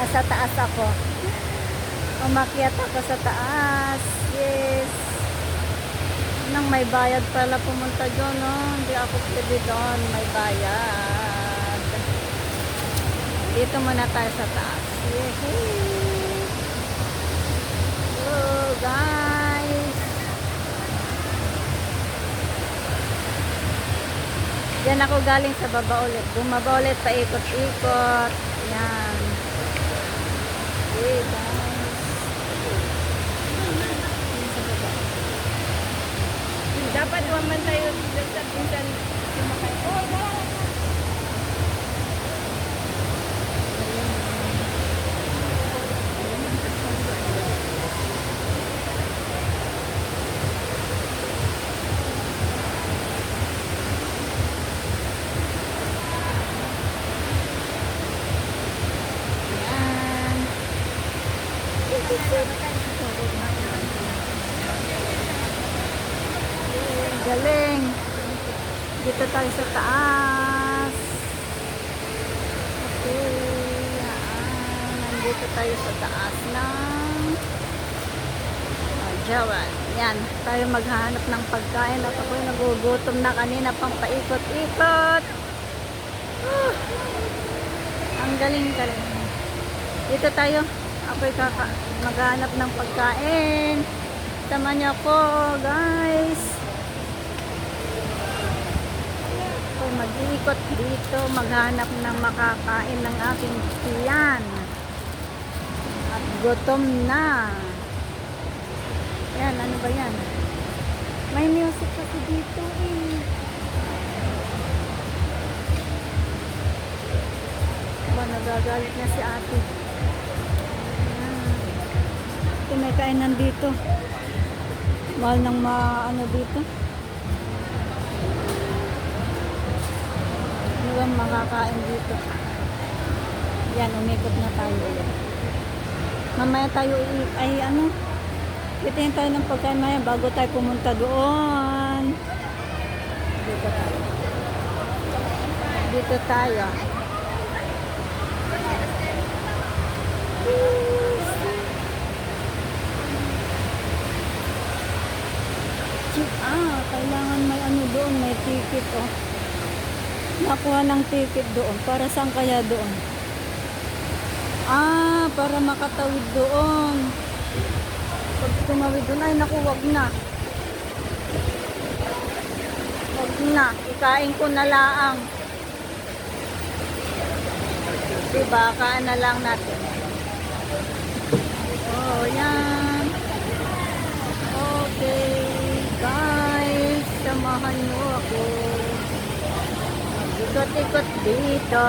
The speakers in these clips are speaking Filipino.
Nasa taas ako. Umakyat ako sa taas. Yes. Nang may bayad pala pumunta doon, no? Hindi ako pwede doon. May bayad. Dito muna tayo sa taas. Yehey! Oh, guys. Diyan ako galing sa baba ulit. Bumaba ulit, paikot-ikot. Yan. Okay, guys. Dapat waman tayo sa pinsan sumakay. Oh, Yan. Galing. Dito tayo sa taas. Okay. Yan. Nandito tayo sa taas ng Jawan. Yan. Tayo maghanap ng pagkain. At ako'y nagugutom na kanina pang paikot-ikot. Ang galing-galing. Dito tayo. Ako'y maghanap ng pagkain. Tama niyo ako, guys. Ako'y mag-iikot dito. Maghanap ng makakain ng aking tiyan. At gutom na. Yan, ano ba yan? May music kasi dito eh. Ba, nagagalit na si ate. Ito may kainan dito. Mahal ng ano dito. Ano bang makakain dito? Yan, umikot na tayo ulit. Mamaya tayo ay ano, kitain tayo ng pagkain maya bago tayo pumunta doon. Dito tayo. Dito tayo. Kailangan may ano doon, may ticket oh. Nakuha ng ticket doon. Para saan kaya doon? Para makatawid doon. Pag tumawid doon, ay naku, wag na. Wag na. Ikain ko na laang. Diba? Kaan na lang natin. Oh, yan. Okay, guys. Samahan nyo ako. Ikot-ikot dito.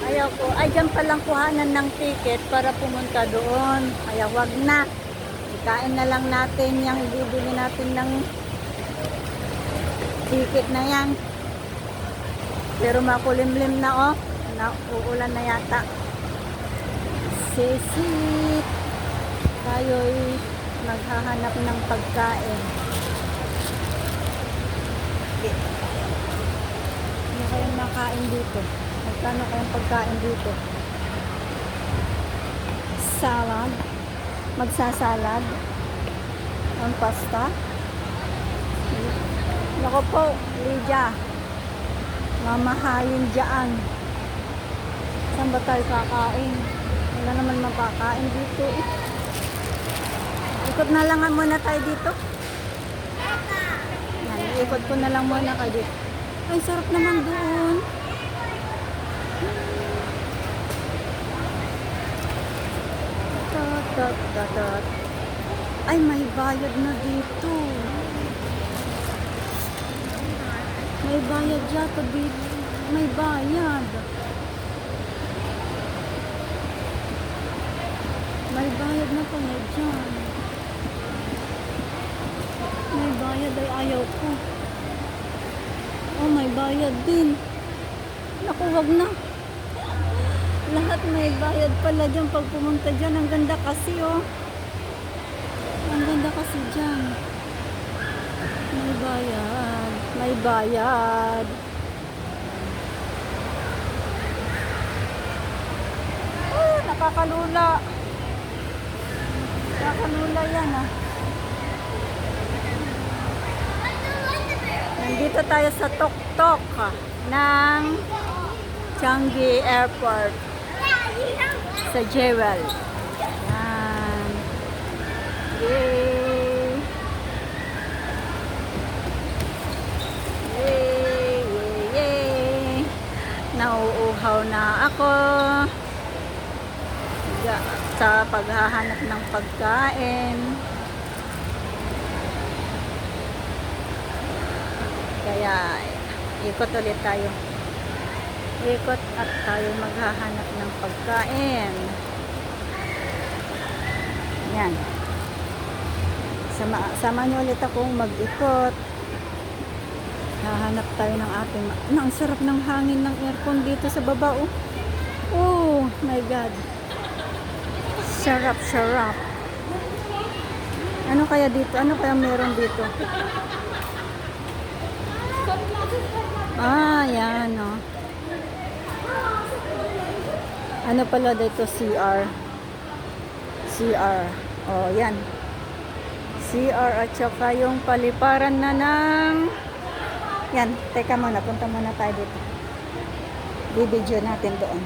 Ayaw ko. Ay, dyan palang kuhanan ng ticket para pumunta doon. Kaya wag na. Ikain na lang natin yung bibili natin ng ticket na yan. Pero makulimlim na oh. Uulan na yata. Sisit. Tayo'y maghahanap ng pagkain. Ano kayong makain dito? Magkano kayong pagkain dito? Salad? Magsasalad? Ang pasta? Nako po, Lydia. Mamahalin dyan. Saan ba tayo kakain? Wala naman makakain dito eh. Ikot na lang muna tayo dito. Yan, ikot ko na lang muna kayo dito. Ay, sarap naman doon. Tot. Ay, may bayad na dito. May bayad yata dito. May bayad. May bayad na pala dyan. May bayad ay ayaw ko. Oh, may bayad din. Naku, wag na. Lahat may bayad pala dyan pag pumunta dyan. Ang ganda kasi oh. Ang ganda kasi dyan. May bayad. May bayad. nakakalula. Nakakalula yan ah. Nandito tayo sa Tok-Tok ng Changi Airport sa Jewel. Yan. Yay! Yay! Yay! Yay! Nauuhaw na ako sa paghahanap ng pagkain. Kaya ikot ulit tayo. Ikot at tayo maghahanap ng pagkain. Yan. Sama niyo ulit akong mag-ikot. Hahanap tayo ng ating... Ang sarap ng hangin ng aircon dito sa baba. Oh my God. Sarap, sarap. Ano kaya dito? Ano kaya meron dito? Yan oh. Ano pala dito? CR. CR. Oh, yan. CR at saka yung paliparan na ng... Yan, teka muna. Punta muna tayo dito. Bibidyo natin doon.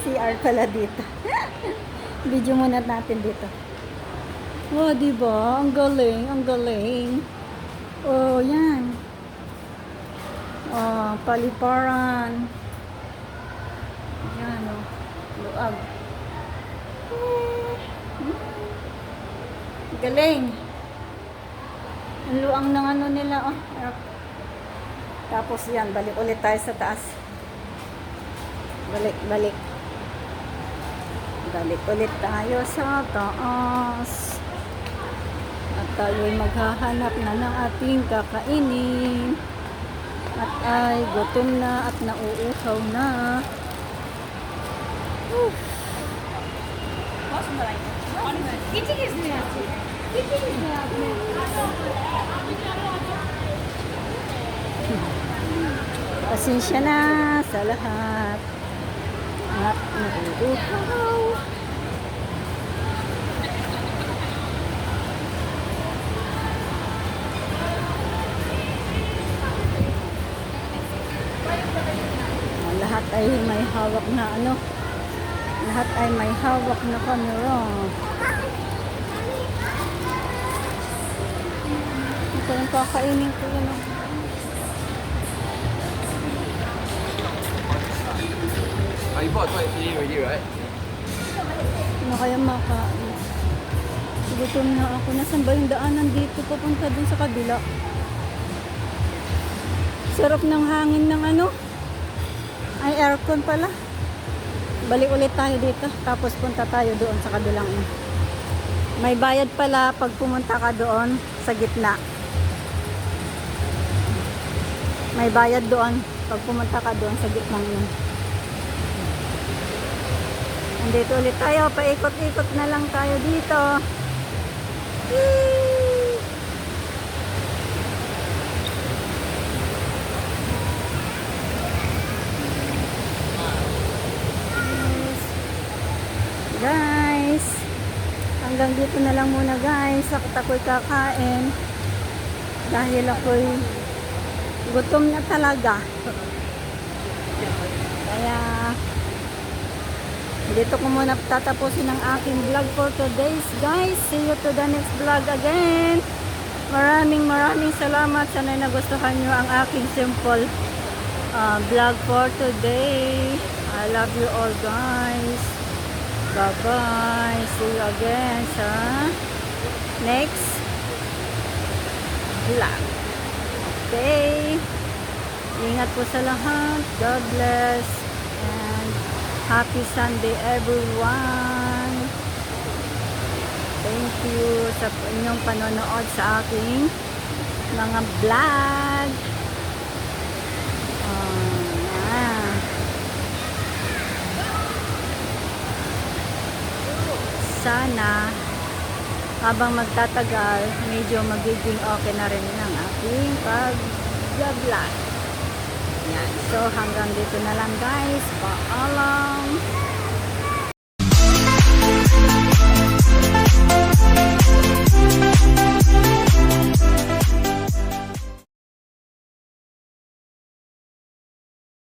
CR pala dito. Video muna natin dito. Oh, diba? Ang galing, ang galing. Oh, yan. Oh, paliparan. Yan, oh. Luag. Galing. Ang luang ng ano nila, oh. Tapos yan, balik ulit tayo sa taas. Balik, balik. Balik ulit tayo sa taas. At tayo'y maghahanap na ng ating kakainin. At ay gutom na at nauuhaw na. Pasensya na sa lahat. At nauuhaw. Lahat ay may hawak na ano. Lahat ay may hawak na camera. Ito yung kakainin ko yun. You bought 20 already, right? Ano kaya makain? Gutom na ako. Nasaan ba yung daanan dito? Papunta dun sa kabila. Sarap ng hangin ng ano. Ay, aircon pala. Balik ulit tayo dito. Tapos punta tayo doon sa kabilang. May bayad pala pag pumunta ka doon sa gitna. May bayad doon pag pumunta ka doon sa gitna yun. Nandito ulit tayo. Paikot-ikot na lang tayo dito. Yee! Guys, hanggang dito na lang muna guys. Ako'y kakain dahil ako'y gutom na talaga. Kaya dito ko muna tatapusin ang aking vlog for today's guys. See you to the next vlog again. Maraming salamat. Sana nagustuhan nyo ang aking simple vlog for today. I love you all guys. Bye-bye. See you again sa next vlog. Okay. Ingat po sa lahat. God bless. And happy Sunday everyone. Thank you sa inyong panonood sa aking mga vlog. Sana habang magtatagal medyo magiging okay na rin ang aking pag-vlog. Yan. Ayan. So, hanggang dito na lang guys. Paalam.